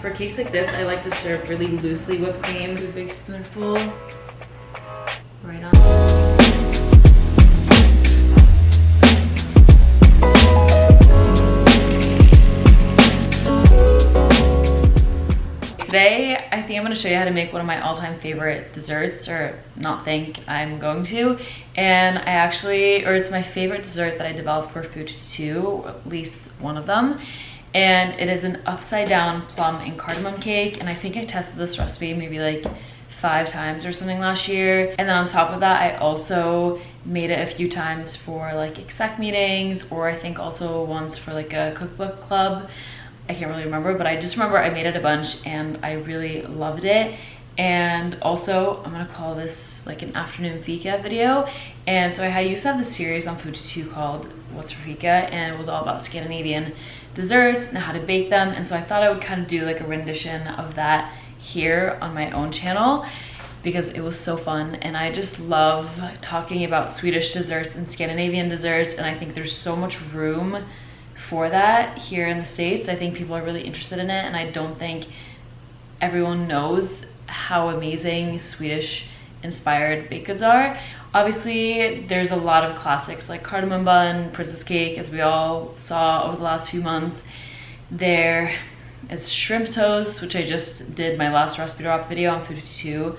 For cakes like this, I like to serve really loosely whipped cream. A big spoonful right on. Today, I think I'm gonna show you how to make one of my all-time favorite desserts, or not think, I'm going to. And it's my favorite dessert that I developed for Food 52, at least one of them. And it is an upside down plum and cardamom cake. And I think I tested this recipe maybe like 5 times or something last year. And then on top of that, I also made it a few times for like exec meetings, or I think also once for like a cookbook club. I can't really remember, but I just remember I made it a bunch and I really loved it. And also, I'm gonna call this like an afternoon fika video. And so I used to have this series on Food 22 called What's for Fika, and it was all about Scandinavian desserts and how to bake them. And so I thought I would kind of do like a rendition of that here on my own channel because it was so fun. And I just love talking about Swedish desserts and Scandinavian desserts, and I think there's so much room for that here in the States. I think people are really interested in it, and I don't think everyone knows how amazing Swedish inspired baked goods are. Obviously, there's a lot of classics like cardamom bun, princess cake, as we all saw over the last few months. There is shrimp toast, which I just did my last recipe drop video on Food 52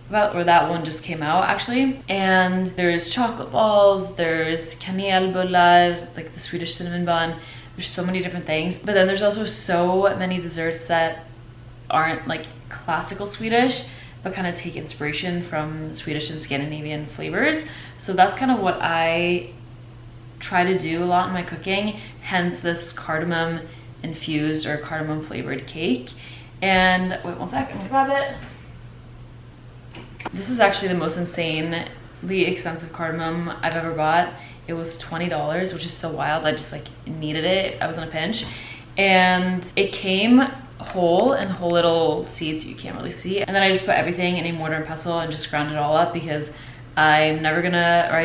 about, or that one just came out actually. And there's chocolate balls, there's kanelbullar, like the Swedish cinnamon bun. There's so many different things. But then there's also so many desserts that aren't like classical Swedish, but kind of take inspiration from Swedish and Scandinavian flavors. So that's kind of what I try to do a lot in my cooking, hence this cardamom infused or cardamom flavored cake. And wait one sec, I'm gonna grab it. This is actually the most insanely expensive cardamom I've ever bought. It was $20, which is so wild. I just like needed it. I was in a pinch. And it came whole and whole little seeds you can't really see. And then I just put everything in a mortar and pestle and just ground it all up because I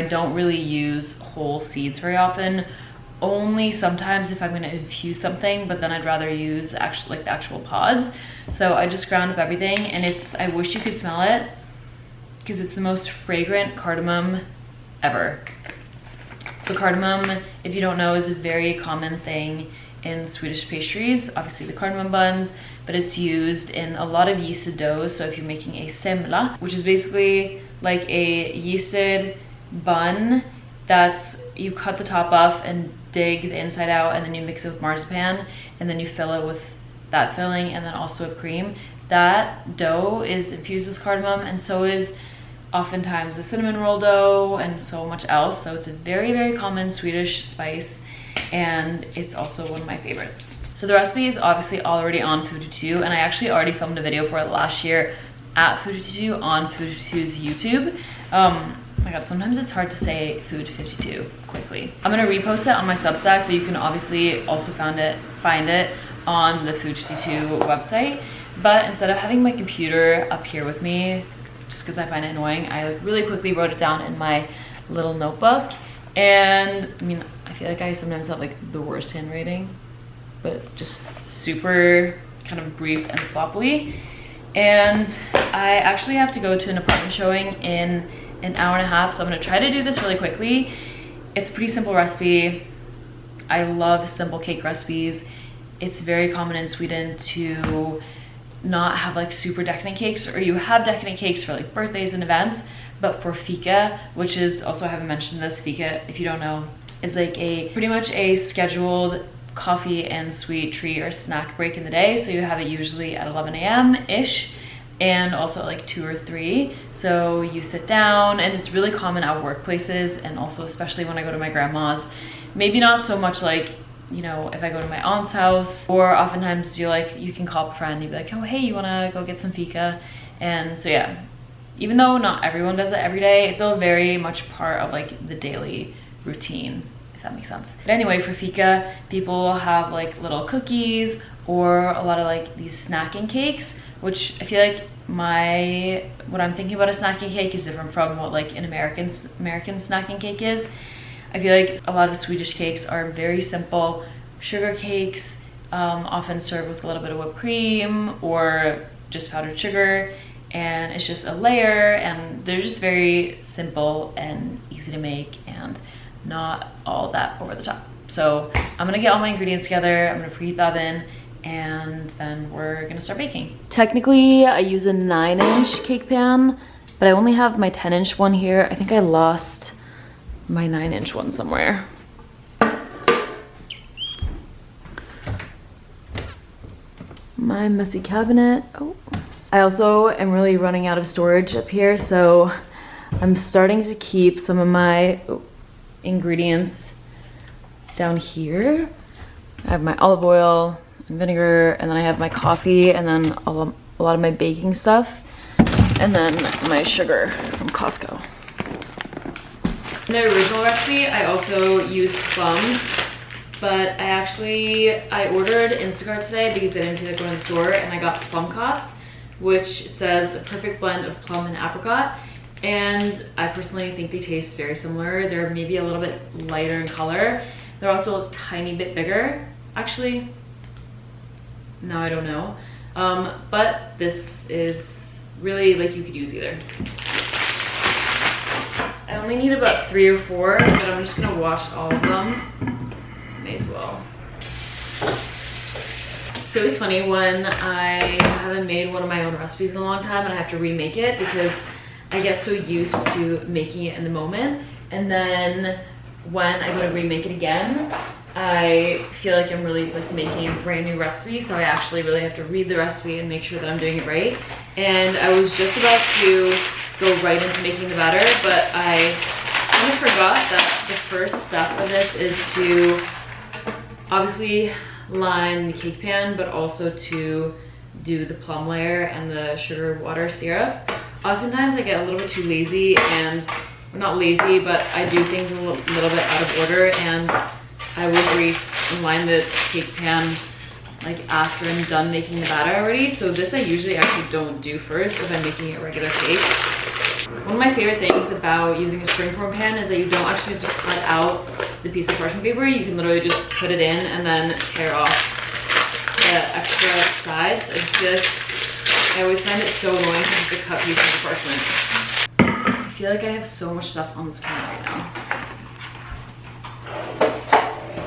don't really use whole seeds very often. Only sometimes if I'm gonna infuse something, but then I'd rather use the actual pods. So I just ground up everything, and I wish you could smell it because it's the most fragrant cardamom ever. The cardamom, if you don't know, is a very common thing in Swedish pastries, obviously the cardamom buns, but it's used in a lot of yeasted doughs. So if you're making a semla, which is basically like a yeasted bun you cut the top off and dig the inside out, and then you mix it with marzipan, and then you fill it with that filling and then also a cream. That dough is infused with cardamom, and so is oftentimes the cinnamon roll dough and so much else. So it's a very, very common Swedish spice, and it's also one of my favorites. So the recipe is obviously already on Food 52, and I actually already filmed a video for it last year at Food 52 on Food 52's YouTube. Oh my god, sometimes it's hard to say Food 52 quickly. I'm gonna repost it on my Substack, but you can obviously also find it on the Food 52 website. But instead of having my computer up here with me, just because I find it annoying, I really quickly wrote it down in my little notebook. And I mean, I feel like I sometimes have like the worst handwriting, but just super kind of brief and sloppily. And I actually have to go to an apartment showing in an hour and a half, so I'm gonna try to do this really quickly. It's a pretty simple recipe. I love simple cake recipes. It's very common in Sweden to not have like super decadent cakes, or you have decadent cakes for like birthdays and events, but for fika, which is also, I haven't mentioned this, fika, if you don't know, is like pretty much a scheduled coffee and sweet treat or snack break in the day. So you have it usually at 11 a.m.-ish, and also at like 2 or 3. So you sit down, and it's really common at workplaces, and also especially when I go to my grandma's. Maybe not so much like, you know, if I go to my aunt's house, or oftentimes you can call up a friend and you'd be like, oh hey, you wanna go get some fika? And so yeah, even though not everyone does it every day, it's still very much part of like the daily routine, if that makes sense. But anyway, for fika, people have like little cookies or a lot of like these snacking cakes, which I feel like what I'm thinking about a snacking cake is different from what like an American snacking cake is. I feel like a lot of Swedish cakes are very simple sugar cakes, often served with a little bit of whipped cream or just powdered sugar, and it's just a layer, and they're just very simple and easy to make and not all that over the top. So I'm gonna get all my ingredients together, I'm gonna preheat the oven, and then we're gonna start baking. Technically, I use a 9-inch cake pan, but I only have my 10-inch one here. I think I lost my 9-inch one somewhere. My messy cabinet. Oh. I also am really running out of storage up here, so I'm starting to keep some of my ingredients down here. I have my olive oil and vinegar, and then I have my coffee, and then a lot of my baking stuff, and then my sugar from Costco. In the original recipe, I also used plums, but I ordered Instacart today because I didn't feel like going to the store, and I got plum cots, which it says a perfect blend of plum and apricot, and I personally think they taste very similar. They're maybe a little bit lighter in color. They're also a tiny bit bigger. Actually, now I don't know. But this is really, like, you could use either. I only need about 3 or 4, but I'm just gonna wash all of them. May as well. So it's funny when I haven't made one of my own recipes in a long time and I have to remake it because I get so used to making it in the moment, and then when I go to remake it again, I feel like I'm really like making a brand new recipe, so I actually really have to read the recipe and make sure that I'm doing it right. And I was just about to go right into making the batter, but I kind of forgot that the first step of this is to obviously line the cake pan, but also to do the plum layer and the sugar water syrup. Oftentimes I get a little bit too lazy, and well, not lazy, but I do things a little bit out of order, and I will grease and line the cake pan like after I'm done making the batter already. So this I usually actually don't do first if I'm making a regular cake. One of my favorite things about using a springform pan is that you don't actually have to cut out the piece of parchment paper. You can literally just put it in and then tear off the extra sides. I just feel like I always find it so annoying to have to cut pieces of parchment. I feel like I have so much stuff on this camera right now.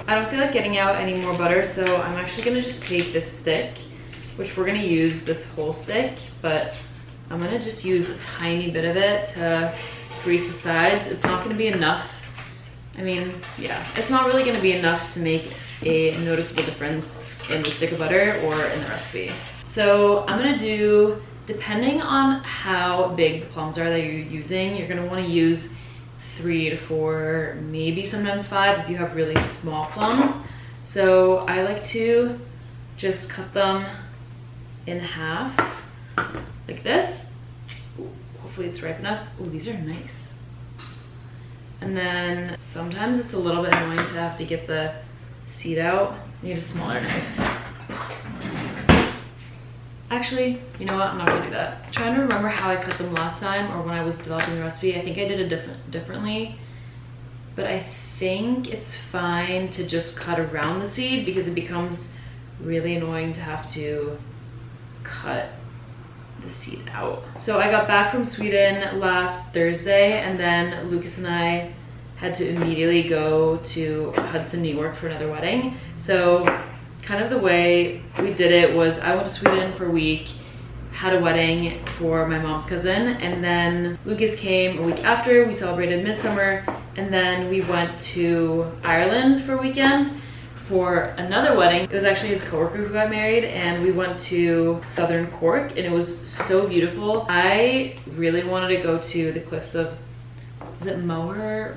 I don't feel like getting out any more butter, so I'm actually gonna just take this stick, which we're gonna use this whole stick, but I'm gonna just use a tiny bit of it to grease the sides. It's not gonna be enough. I mean, yeah, it's not really gonna be enough to make a noticeable difference in the stick of butter or in the recipe. So I'm gonna do, depending on how big the plums are that you're using, you're gonna wanna use 3 to 4, maybe sometimes 5 if you have really small plums. So I like to just cut them in half like this. Ooh, hopefully it's ripe enough. Ooh, these are nice. And then sometimes it's a little bit annoying to have to get the seed out. I need a smaller knife. Actually, you know what? I'm not gonna do that. I'm trying to remember how I cut them last time or when I was developing the recipe. I think I did it differently, but I think it's fine to just cut around the seed because it becomes really annoying to have to cut the seed out. So I got back from Sweden last Thursday, and then Lucas and I had to immediately go to Hudson, New York for another wedding. So kind of the way we did it was I went to Sweden for a week, had a wedding for my mom's cousin, and then Lucas came a week after. We celebrated midsummer, and then we went to Ireland for a weekend for another wedding. It was actually his coworker who got married, and we went to southern Cork, and it was so beautiful. I really wanted to go to the cliffs of, is it Moher?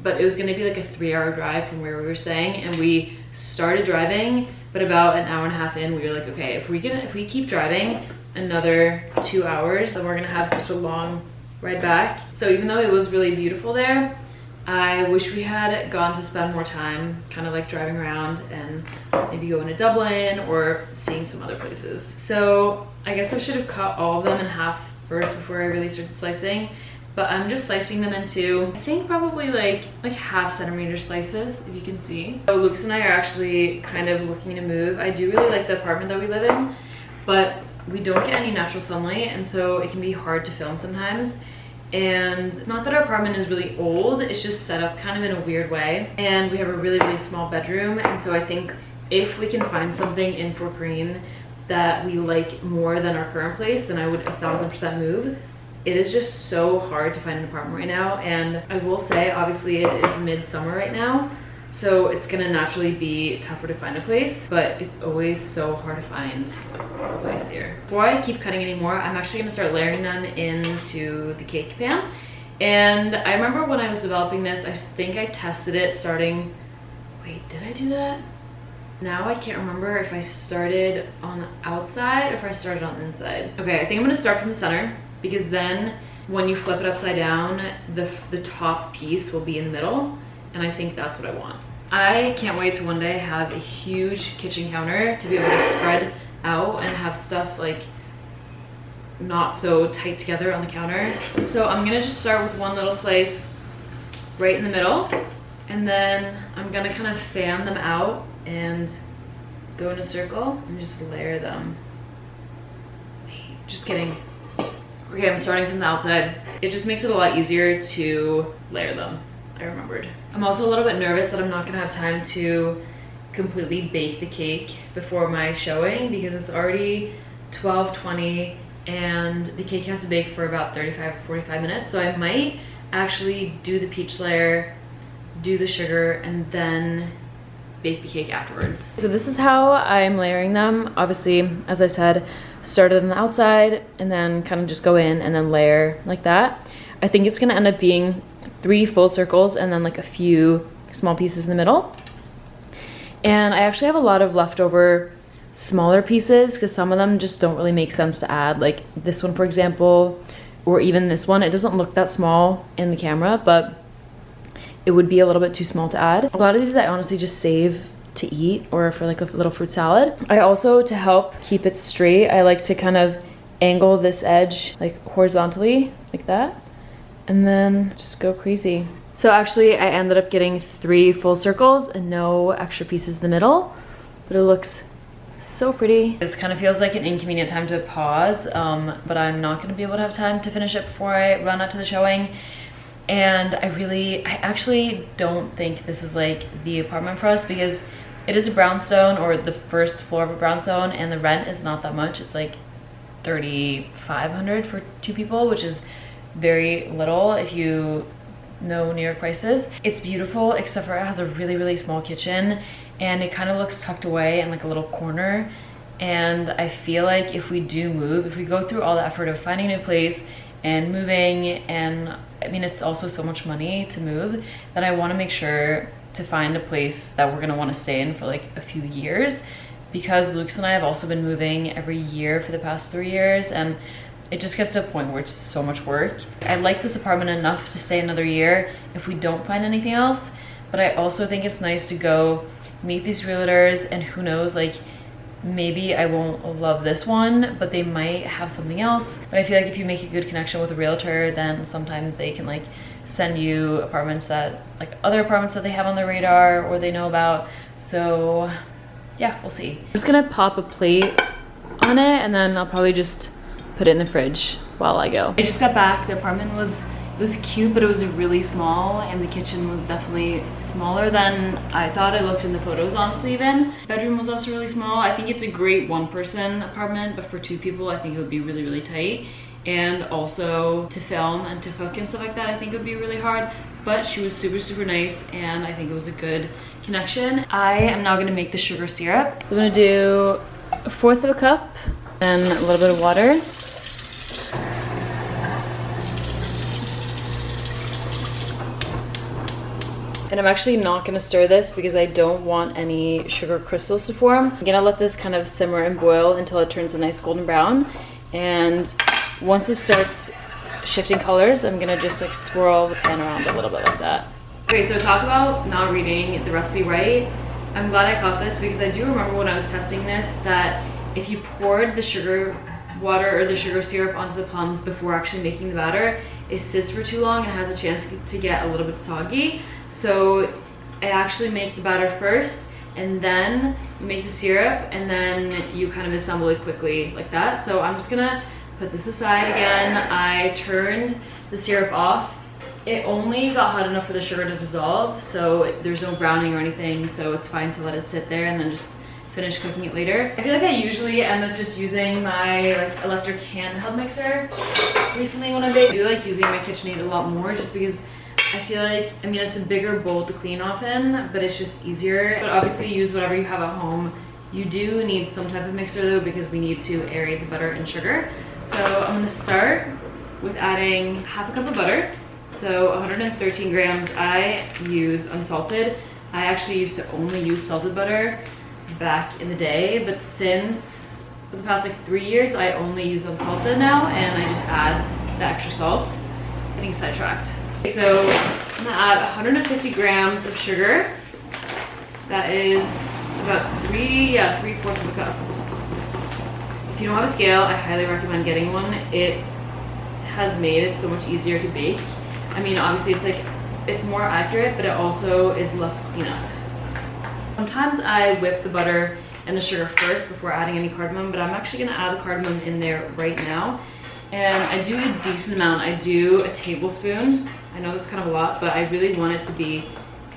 But it was gonna be like a 3-hour drive from where we were staying, and we started driving, but about an hour and a half in, we were like, okay, if we keep driving another 2 hours, then we're gonna have such a long ride back. So even though it was really beautiful there, I wish we had gone to spend more time kind of like driving around and maybe going to Dublin or seeing some other places. So I guess I should have cut all of them in half first before I really started slicing. but I'm just slicing them into, I think probably like half centimeter slices, if you can see. So Lucas and I are actually kind of looking to move. I do really like the apartment that we live in, but we don't get any natural sunlight, and so it can be hard to film sometimes. And not that our apartment is really old, it's just set up kind of in a weird way. And we have a really, really small bedroom, and so I think if we can find something in Fort Greene that we like more than our current place, then I would 1000% move. It is just so hard to find an apartment right now, and I will say, obviously it is midsummer right now, so it's gonna naturally be tougher to find a place, but it's always so hard to find a place here. Before I keep cutting anymore, I'm actually gonna start layering them into the cake pan. And I remember when I was developing this, I think I tested it starting, wait, did I do that? Now I can't remember if I started on the outside or if I started on the inside. Okay, I think I'm gonna start from the center, because then when you flip it upside down, the top piece will be in the middle. And I think that's what I want. I can't wait to one day have a huge kitchen counter to be able to spread out and have stuff like not so tight together on the counter. So I'm gonna just start with one little slice right in the middle, and then I'm gonna kind of fan them out and go in a circle and just layer them. Just kidding. Okay, I'm starting from the outside. It just makes it a lot easier to layer them. I remembered. I'm also a little bit nervous that I'm not gonna have time to completely bake the cake before my showing, because it's already 12:20 and the cake has to bake for about 35 or 45 minutes. So I might actually do the peach layer, do the sugar, and then bake the cake afterwards. So this is how I'm layering them. Obviously, as I said, started on the outside and then kind of just go in and then layer like that. I think it's gonna end up being 3 full circles and then like a few small pieces in the middle. And I actually have a lot of leftover smaller pieces because some of them just don't really make sense to add, like this one for example, or even this one. It doesn't look that small in the camera, but it would be a little bit too small to add. A lot of these I honestly just save to eat or for like a little fruit salad. I also, to help keep it straight, I like to kind of angle this edge like horizontally like that, and then just go crazy. So actually I ended up getting 3 full circles and no extra pieces in the middle, but it looks so pretty. This kind of feels like an inconvenient time to pause, but I'm not gonna be able to have time to finish it before I run out to the showing. And I actually don't think this is like the apartment for us, because it is a brownstone, or the first floor of a brownstone, and the rent is not that much. It's like $3,500 for 2 people, which is very little if you know New York prices. It's beautiful, except for it has a really, really small kitchen, and it kind of looks tucked away in like a little corner. And I feel like if we do move, if we go through all the effort of finding a new place and moving, and I mean, it's also so much money to move, that I want to make sure to find a place that we're gonna want to stay in for like a few years, because Lucas and I have also been moving every year for the past 3 years, and it just gets to a point where it's so much work. I like this apartment enough to stay another year if we don't find anything else, but I also think it's nice to go meet these realtors, and who knows, like maybe I won't love this one, but they might have something else. But I feel like if you make a good connection with a realtor, then sometimes they can like send you apartments that, like other apartments that they have on their radar or they know about. So yeah, we'll see. I'm just gonna pop a plate on it, and then I'll probably just put it in the fridge while I go. I just got back. The apartment was cute, but it was really small, and the kitchen was definitely smaller than I thought it looked in the photos, honestly. Even bedroom was also really small. I think it's a great 1-person apartment, but for 2 people I think it would be really, really tight. And also to film and to cook and stuff like that, I think it would be really hard. But she was super, super nice, and I think it was a good connection. I am now gonna make the sugar syrup. So I'm gonna do 1/4 of a cup and a little bit of water. And I'm actually not gonna stir this because I don't want any sugar crystals to form. I'm gonna let this kind of simmer and boil until it turns a nice golden brown. And once it starts shifting colors, I'm gonna just like swirl the pan around a little bit like that. Okay, so talk about not reading the recipe right. I'm glad I caught this, because I do remember when I was testing this that if you poured the sugar water or the sugar syrup onto the plums before actually making the batter, it sits for too long and has a chance to get a little bit soggy. So I actually make the batter first, and then you make the syrup, and then you kind of assemble it quickly like that. So I'm just gonna put this aside again. I turned the syrup off. It only got hot enough for the sugar to dissolve, so there's no browning or anything, so it's fine to let it sit there and then just finish cooking it later. I feel like I usually end up just using my electric handheld mixer recently when I bake. I do like using my KitchenAid a lot more just because I feel like, I mean, it's a bigger bowl to clean often, but it's just easier. But obviously use whatever you have at home. You do need some type of mixer though, because we need to aerate the butter and sugar. So I'm gonna start with adding half a cup of butter. So 113 grams, I use unsalted. I actually used to only use salted butter back in the day, but since for the past like 3 years, I only use unsalted now, and I just add the extra salt. Getting sidetracked. So I'm gonna add 150 grams of sugar. That is about 3/4 of a cup. If you don't have a scale, I highly recommend getting one. It has made it so much easier to bake. I mean, obviously it's more accurate, but it also is less cleanup. Sometimes I whip the butter and the sugar first before adding any cardamom, but I'm actually gonna add the cardamom in there right now. And I do a decent amount. I do a tablespoon. I know that's kind of a lot, but I really want it to be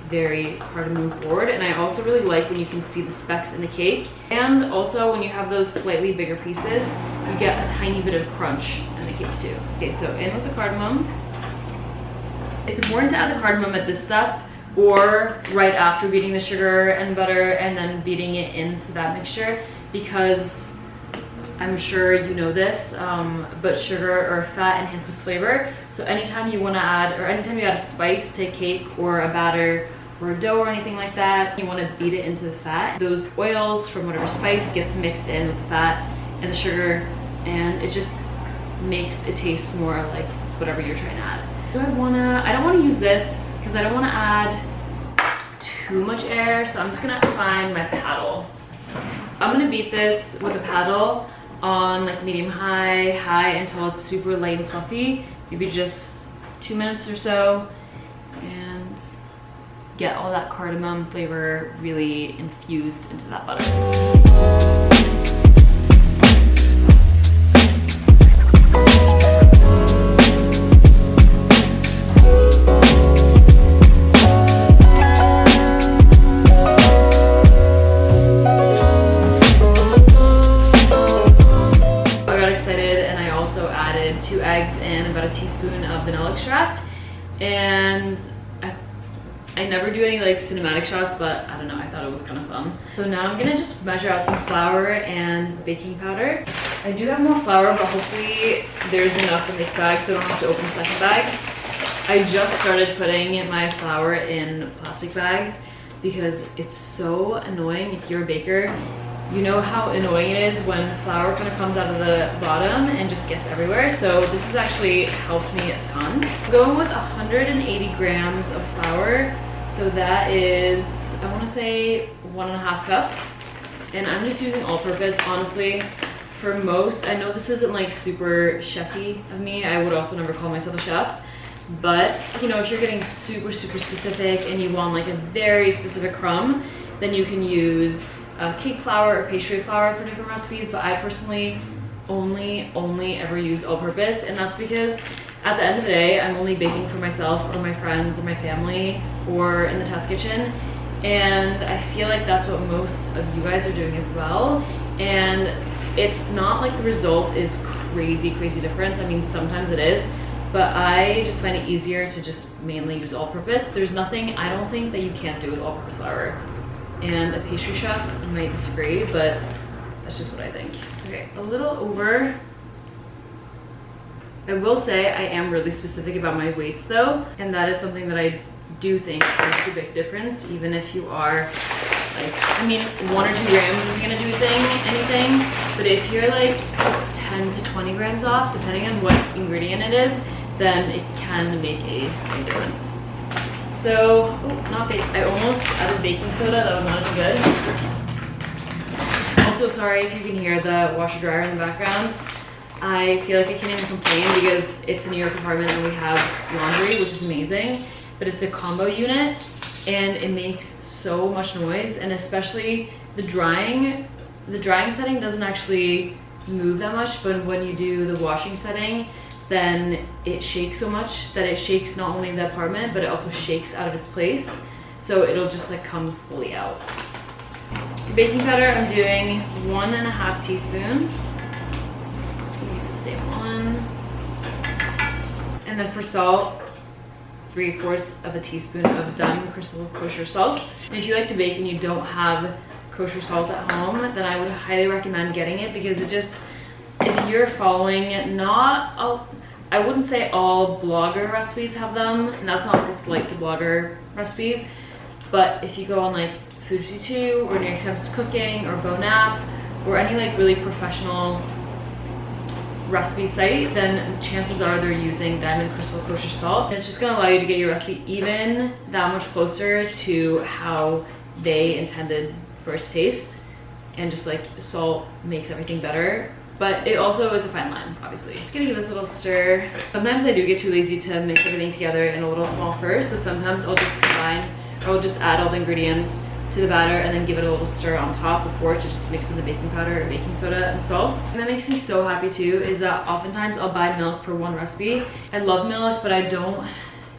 very cardamom forward. And I also really like when you can see the specks in the cake. And also when you have those slightly bigger pieces, you get a tiny bit of crunch in the cake too. Okay, so in with the cardamom. It's important to add the cardamom at this step or right after beating the sugar and butter and then beating it into that mixture, because I'm sure you know this, but sugar or fat enhances flavor. So anytime you want to add, or anytime you add a spice to a cake or a batter or a dough or anything like that, you want to beat it into the fat. Those oils from whatever spice gets mixed in with the fat and the sugar, and it just makes it taste more like whatever you're trying to add. I don't want to use this because I don't want to add too much air, so I'm just gonna find my paddle. I'm gonna beat this with a paddle on like medium high until it's super light and fluffy, maybe just 2 minutes or so, and get all that cardamom flavor really infused into that butter. Added 2 eggs and about a teaspoon of vanilla extract, and I never do any like cinematic shots, but I don't know, I thought it was kind of fun. So now I'm gonna just measure out some flour and baking powder. I do have more flour, but hopefully there's enough in this bag so I don't have to open the second bag. I just started putting my flour in plastic bags because it's so annoying. If you're a baker, you know how annoying it is when flour kind of comes out of the bottom and just gets everywhere. So this has actually helped me a ton. I'm going with 180 grams of flour. So that is, I want to say 1.5 cup. And I'm just using all-purpose, honestly. For most, I know this isn't like super chefy of me. I would also never call myself a chef. But, you know, if you're getting super specific and you want like a very specific crumb, then you can use cake flour or pastry flour for different recipes, but I personally only ever use all-purpose, and that's because at the end of the day, I'm only baking for myself or my friends or my family or in the test kitchen, and I feel like that's what most of you guys are doing as well. And it's not like the result is crazy different. I mean, sometimes it is, but I just find it easier to just mainly use all-purpose. There's nothing, I don't think, that you can't do with all-purpose flour. And a pastry chef might disagree, but that's just what I think. Okay, a little over. I will say I am really specific about my weights though, and that is something that I do think makes a big difference, even if you are like, I mean, 1 or 2 grams isn't gonna do anything, but if you're like 10 to 20 grams off, depending on what ingredient it is, then it can make a big difference. So, I almost added baking soda, that was not as good. Also, sorry if you can hear the washer dryer in the background. I feel like I can't even complain because it's a New York apartment and we have laundry, which is amazing, but it's a combo unit and it makes so much noise, and especially the drying setting doesn't actually move that much, but when you do the washing setting, then it shakes so much that it shakes not only the apartment, but it also shakes out of its place. So it'll just like come fully out. For baking powder, I'm doing 1.5 teaspoons. Just gonna use the same one. And then for salt, 3/4 of a teaspoon of Diamond Crystal kosher salt. And if you like to bake and you don't have kosher salt at home, then I would highly recommend getting it, because it just, if you're following I wouldn't say all blogger recipes have them, and that's not like a slight to blogger recipes, but if you go on like Food 52 or New York Times Cooking or Bonap or any like really professional recipe site, then chances are they're using Diamond Crystal kosher salt. It's just gonna allow you to get your recipe even that much closer to how they intended for its taste, and just like salt makes everything better. But it also is a fine line, obviously. Just gonna give this a little stir. Sometimes I do get too lazy to mix everything together in a little small first, so sometimes I'll just combine, or I'll just add all the ingredients to the batter and then give it a little stir on top before to just mix in the baking powder or baking soda and salt. And that makes me so happy too, is that oftentimes I'll buy milk for one recipe. I love milk, but I don't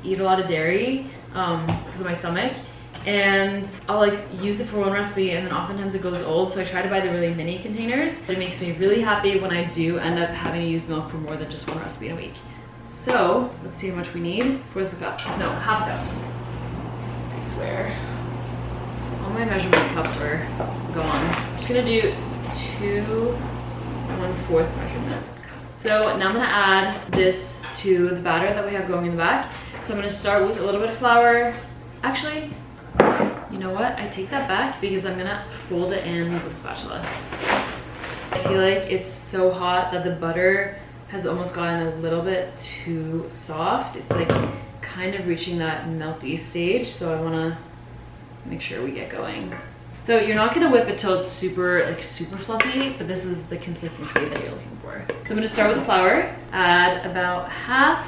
eat a lot of dairy because of my stomach. And I'll like use it for one recipe and then oftentimes it goes old, so I try to buy the really mini containers. But it makes me really happy when I do end up having to use milk for more than just one recipe in a week. So let's see how much we need. 1/4 cup, no, 1/2 cup. I swear. All my measurement cups were gone. I'm just gonna do 2 1/4 measurement. So now I'm gonna add this to the batter that we have going in the back. So I'm gonna start with a little bit of flour. Actually, you know what? I take that back because I'm gonna fold it in with a spatula. I feel like it's so hot that the butter has almost gotten a little bit too soft. It's like kind of reaching that melty stage, so I wanna make sure we get going. So you're not gonna whip it till it's super fluffy, but this is the consistency that you're looking for. So I'm gonna start with the flour, add about half,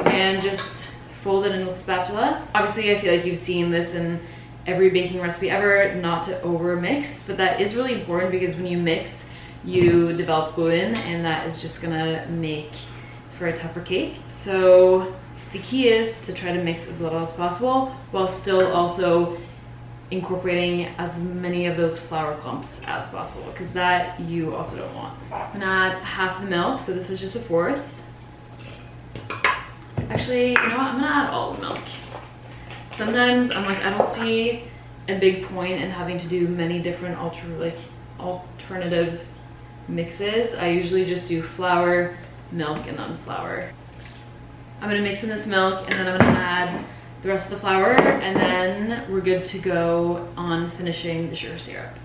and just fold it in with a spatula. Obviously, I feel like you've seen this in every baking recipe ever, not to over mix, but that is really important because when you mix, you develop gluten, and that is just gonna make for a tougher cake. So the key is to try to mix as little as possible while still also incorporating as many of those flour clumps as possible, because that you also don't want. I'm gonna add half the milk, so this is just 1/4. Actually, you know what? I'm gonna add all the milk. Sometimes I'm like, I don't see a big point in having to do many different alternative mixes. I usually just do flour, milk, and then flour. I'm gonna mix in this milk, and then I'm gonna add the rest of the flour, and then we're good to go on finishing the sugar syrup.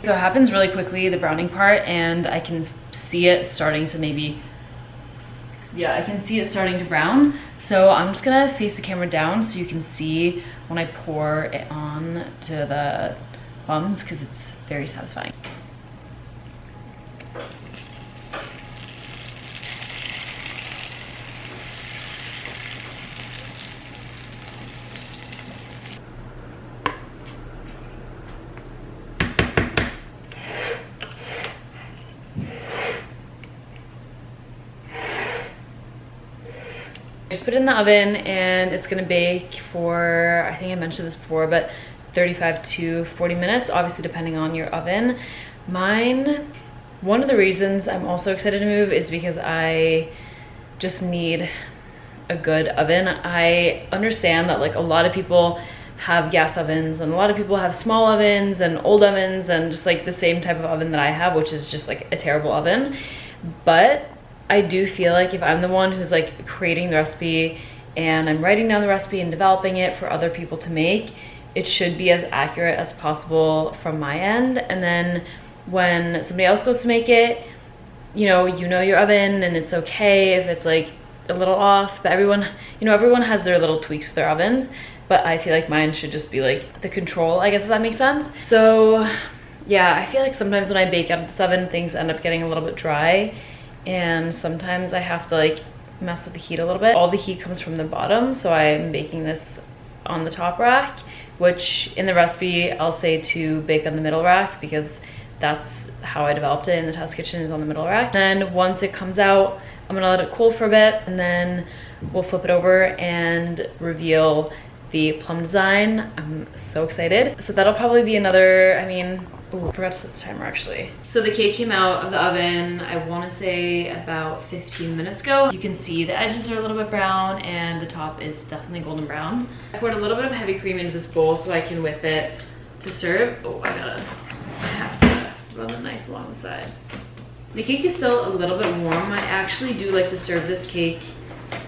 So it happens really quickly, the browning part, and I can see it starting to I can see it starting to brown. So I'm just gonna face the camera down so you can see when I pour it on to the plums, because it's very satisfying. Just put it in the oven and it's gonna bake for, I think I mentioned this before, but 35 to 40 minutes, obviously depending on your oven. Mine, one of the reasons I'm also excited to move is because I just need a good oven. I understand that like a lot of people have gas ovens and a lot of people have small ovens and old ovens and just like the same type of oven that I have, which is just like a terrible oven. But I do feel like if I'm the one who's like creating the recipe and I'm writing down the recipe and developing it for other people to make, it should be as accurate as possible from my end. And then when somebody else goes to make it, you know your oven, and it's okay if it's like a little off, but everyone has their little tweaks with their ovens. but I feel like mine should just be like the control, I guess, if that makes sense. So yeah, I feel like sometimes when I bake out of the oven, things end up getting a little bit dry, and sometimes I have to like mess with the heat a little bit. All the heat comes from the bottom, so I'm baking this on the top rack, which in the recipe I'll say to bake on the middle rack because that's how I developed it in the test kitchen, is on the middle rack. Then once it comes out, I'm gonna let it cool for a bit, and then we'll flip it over and reveal the plum design. I'm so excited. So that'll probably be another, I mean, ooh, I forgot to set the timer actually. So the cake came out of the oven, I wanna say about 15 minutes ago. You can see the edges are a little bit brown and the top is definitely golden brown. I poured a little bit of heavy cream into this bowl so I can whip it to serve. Oh, I have to run the knife along the sides. The cake is still a little bit warm. I actually do like to serve this cake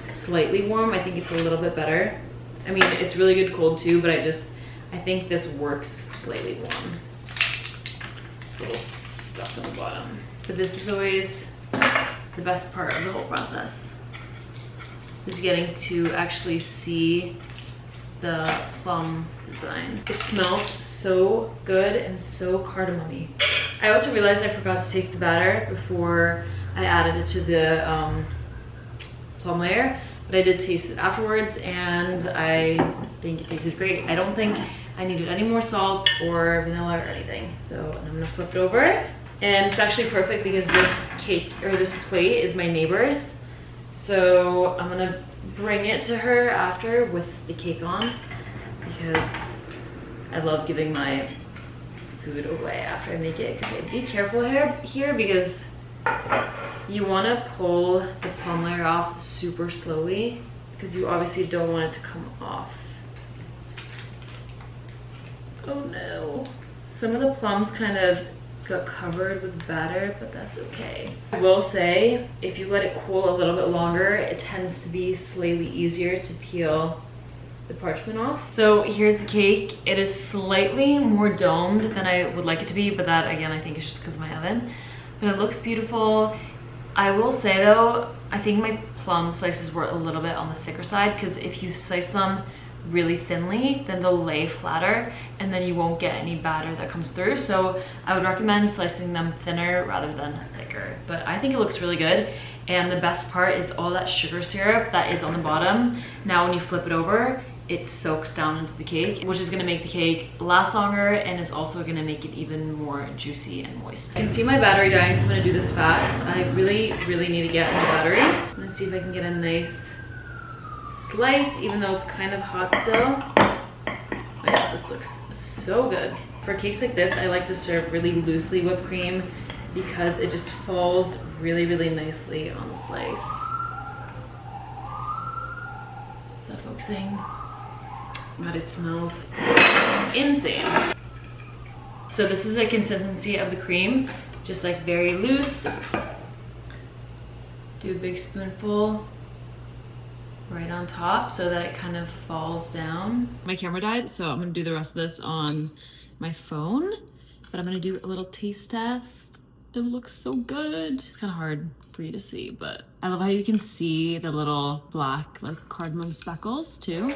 slightly warm. I think it's a little bit better. I mean, it's really good cold too, but I think this works slightly warm. It's a little stuff on the bottom. But this is always the best part of the whole process, is getting to actually see the plum design. It smells so good and so cardamom-y. I also realized I forgot to taste the batter before I added it to the plum layer, but I did taste it afterwards and I think it tasted great. I don't think I needed any more salt or vanilla or anything. So I'm gonna flip it over, and it's actually perfect because this cake, or this plate, is my neighbor's. So I'm gonna bring it to her after with the cake on, because I love giving my food away after I make it. Okay, be careful here because you want to pull the plum layer off super slowly because you obviously don't want it to come off. Oh no. Some of the plums kind of got covered with batter, but that's okay. I will say, if you let it cool a little bit longer, it tends to be slightly easier to peel the parchment off. So here's the cake. It is slightly more domed than I would like it to be, but that again I think is just because of my oven. But it looks beautiful. I will say though, I think my plum slices were a little bit on the thicker side, because if you slice them really thinly, then they'll lay flatter and then you won't get any batter that comes through. So I would recommend slicing them thinner rather than thicker. But I think it looks really good. And the best part is all that sugar syrup that is on the bottom. Now when you flip it over, it soaks down into the cake, which is gonna make the cake last longer and is also gonna make it even more juicy and moist. I can see my battery dying, so I'm gonna do this fast. I really need to get a new battery. I'm gonna see if I can get a nice slice, even though it's kind of hot still. But yeah, this looks so good. For cakes like this, I like to serve really loosely whipped cream because it just falls really nicely on the slice. Is that focusing? God, it smells insane. So this is the consistency of the cream, just like very loose. Do a big spoonful right on top so that it kind of falls down. My camera died, so I'm gonna do the rest of this on my phone, but I'm gonna do a little taste test. It looks so good. It's kind of hard for you to see, but I love how you can see the little black like cardamom speckles too.